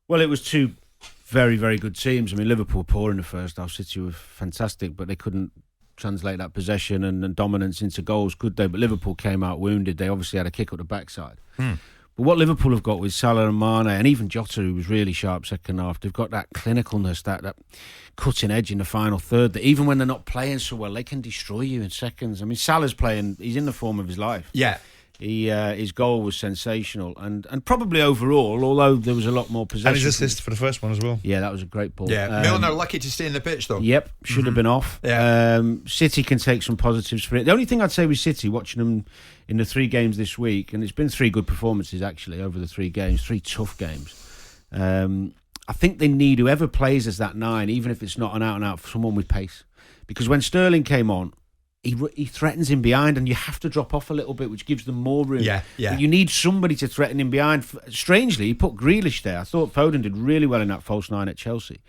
Well, it was two very, very good teams. I mean, Liverpool were poor in the first half. City were fantastic, but they couldn't translate that possession and dominance into goals, could they? But Liverpool came out wounded. They obviously had a kick up the backside. But what Liverpool have got with Salah and Mane, and even Jota, who was really sharp second half, they've got that clinicalness, that cutting edge in the final third, that even when they're not playing so well, they can destroy you in seconds. I mean, Salah's playing, he's in the form of his life. Yeah. His goal was sensational, and probably overall, although there was a lot more possession. And his assist for the first one as well. Yeah, that was a great ball. Yeah, Milner lucky to stay in the pitch though. Yep, should have been off. Yeah. City can take some positives for it. The only thing I'd say with City, watching them in the 3 games this week, and it's been 3 good performances actually over the 3 games, 3 tough games. I think they need whoever plays as that 9, even if it's not an out-and-out, someone with pace. Because when Sterling came on, he threatens him behind, and you have to drop off a little bit, which gives them more room. Yeah. But you need somebody to threaten him behind. Strangely, he put Grealish there. I thought Foden did really well in that false 9 at Chelsea.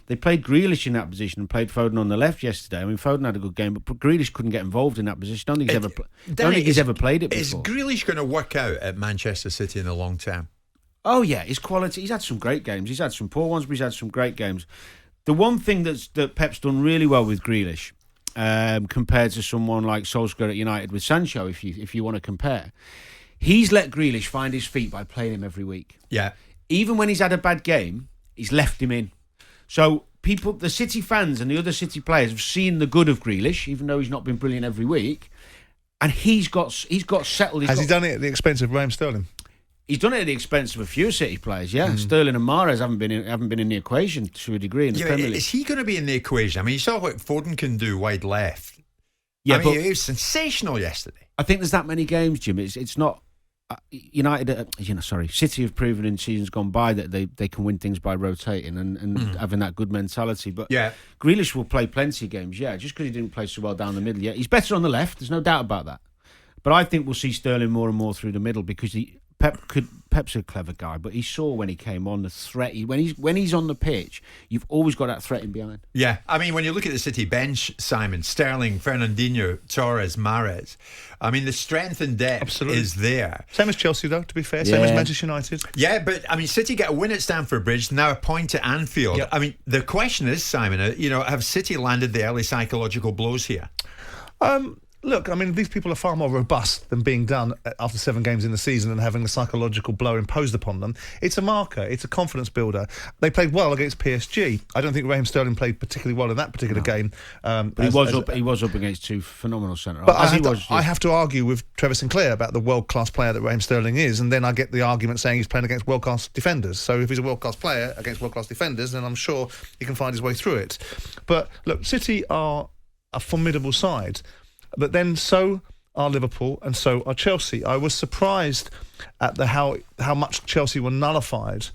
They played Grealish in that position and played Foden on the left yesterday. I mean, Foden had a good game, but Grealish couldn't get involved in that position. I don't think he's ever played it before. Is Grealish going to work out at Manchester City in the long term? Oh yeah, his quality. He's had some great games. He's had some poor ones, but he's had some great games. The one thing that Pep's done really well with Grealish, compared to someone like Solskjaer at United with Sancho, if you want to compare, he's let Grealish find his feet by playing him every week. Yeah. Even when he's had a bad game, he's left him in. So people, the City fans and the other City players have seen the good of Grealish, even though he's not been brilliant every week, and he's got settled. Has he done it at the expense of Raheem Sterling? He's done it at the expense of a few City players, yeah. Sterling and Mahrez haven't been in the equation to a degree in the Premier League. Is he going to be in the equation? I mean, you saw what Foden can do wide left. Yeah, I mean, it was sensational yesterday. I think there's that many games, Jim. It's not United. City have proven in seasons gone by that they can win things by rotating and having that good mentality. But Grealish will play plenty of games, just because he didn't play so well down the middle yet. He's better on the left. There's no doubt about that. But I think we'll see Sterling more and more through the middle because Pep's a clever guy, but he saw when he came on the threat. When he's on the pitch, you've always got that threat in behind. Yeah, I mean, when you look at the City bench, Simon, Sterling, Fernandinho, Torres, Mahrez, I mean, the strength and depth is there. Same as Chelsea, though, to be fair. Same as Manchester United. Yeah, but, I mean, City get a win at Stamford Bridge, now a point at Anfield. Yep. I mean, the question is, Simon, have City landed the early psychological blows here? Look, I mean, these people are far more robust than being done after 7 games in the season and having a psychological blow imposed upon them. It's a marker. It's a confidence builder. They played well against PSG. I don't think Raheem Sterling played particularly well in that particular game. But he was up against 2 phenomenal centre-halves. But I have to argue with Trevor Sinclair about the world-class player that Raheem Sterling is, and then I get the argument saying he's playing against world-class defenders. So if he's a world-class player against world-class defenders, then I'm sure he can find his way through it. But look, City are a formidable side. But then so are Liverpool and so are Chelsea. I was surprised at how much Chelsea were nullified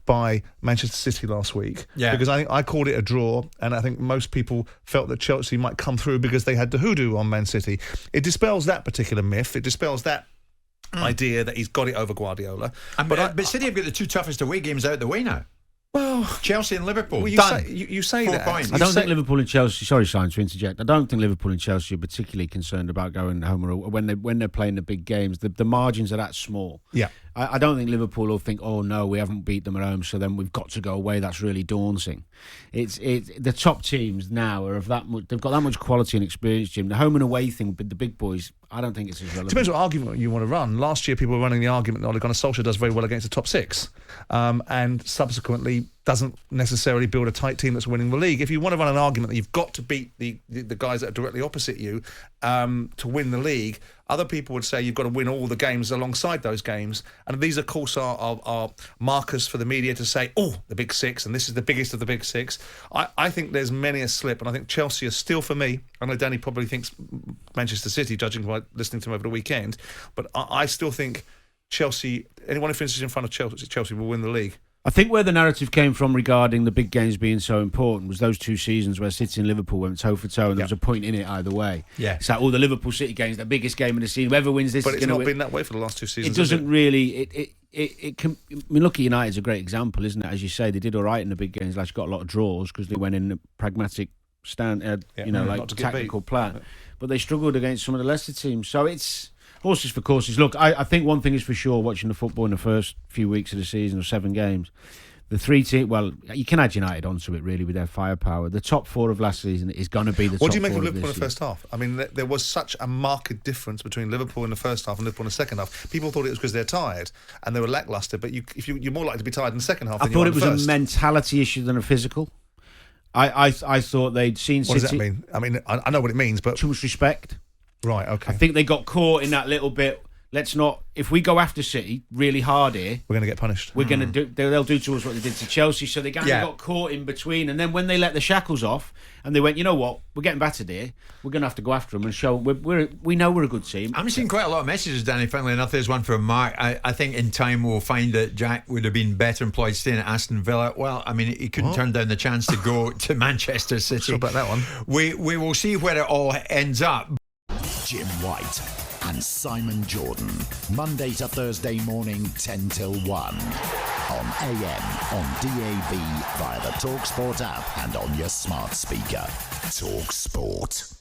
by Manchester City last week. Yeah. Because I called it a draw, and I think most people felt that Chelsea might come through because they had the hoodoo on Man City. It dispels that particular myth. It dispels that idea that he's got it over Guardiola. But City have got the 2 toughest away games out the way now. Well, Chelsea and Liverpool. Well, you say 4 that. points. I don't think Liverpool and Chelsea. Sorry, Simon, to interject. I don't think Liverpool and Chelsea are particularly concerned about going home or when they're playing the big games. The margins are that small. Yeah. I don't think Liverpool will think, oh no, we haven't beat them at home, so then we've got to go away. That's really daunting. It's the top teams now are of that much. They've got that much quality and experience, Jim. The home and away thing with the big boys, I don't think it's as relevant. Depends what argument you want to run. Last year, people were running the argument that Ole Gunnar Solskjaer does very well against the top 6, and subsequently doesn't necessarily build a tight team that's winning the league. If you want to run an argument that you've got to beat the guys that are directly opposite you to win the league, other people would say you've got to win all the games alongside those games. And these, of course, are markers for the media to say, oh, the big 6, and this is the biggest of the big 6. I think there's many a slip, and I think Chelsea are still, for me, I know Danny probably thinks Manchester City, judging by listening to him over the weekend, but I still think Chelsea, anyone who finishes in front of Chelsea will win the league. I think where the narrative came from regarding the big games being so important was those 2 seasons where City and Liverpool went toe for toe, and there was a point in it either way. Yeah. It's like, the Liverpool City game's the biggest game in the season. Whoever wins this, but it's not been that way for the last 2 seasons. It doesn't really. It can. I mean, look at United's a great example, isn't it? As you say, they did all right in the big games. Like, got a lot of draws because they went in a pragmatic stand, tactical plan. But they struggled against some of the Leicester teams. So it's horses for courses. Look, I think one thing is for sure, watching the football in the first few weeks of the season, or 7 games, The 3 team, well, you can add United onto it really with their firepower. The top 4 of last season is going to be the top 4 What do you make of this Liverpool in the year. first half? I mean, there was such a marked difference between Liverpool in the first half and Liverpool in the second half. People thought it was because they're tired and they were lacklustre, but you're more likely to be tired in the second half I than thought you are it in the was first. a mentality issue than a physical. I thought they'd seen What City. does that mean? I mean, I know what it means, but... Too much respect. Right, okay. I think they got caught in that little bit. Let's not. If we go after City really hard here, We're going to get punished. we're going to do. They'll do to us what they did to Chelsea. So they kind Yeah. of got caught in between. And then when they let the shackles off, and they went, you know what, we're getting battered here. We're going to have to go after them and show we know we're a good team. I'm seeing quite a lot of messages, Danny. Funnily enough, there's one from Mark. I think in time we'll find that Jack would have been better employed staying at Aston Villa. Well, I mean, he couldn't turn down the chance to go to Manchester City. Sure about that one. We will see where it all ends up. Jim White and Simon Jordan. Monday to Thursday morning, 10 till 1. On AM, on DAB, via the talkSPORT app and on your smart speaker. talkSPORT.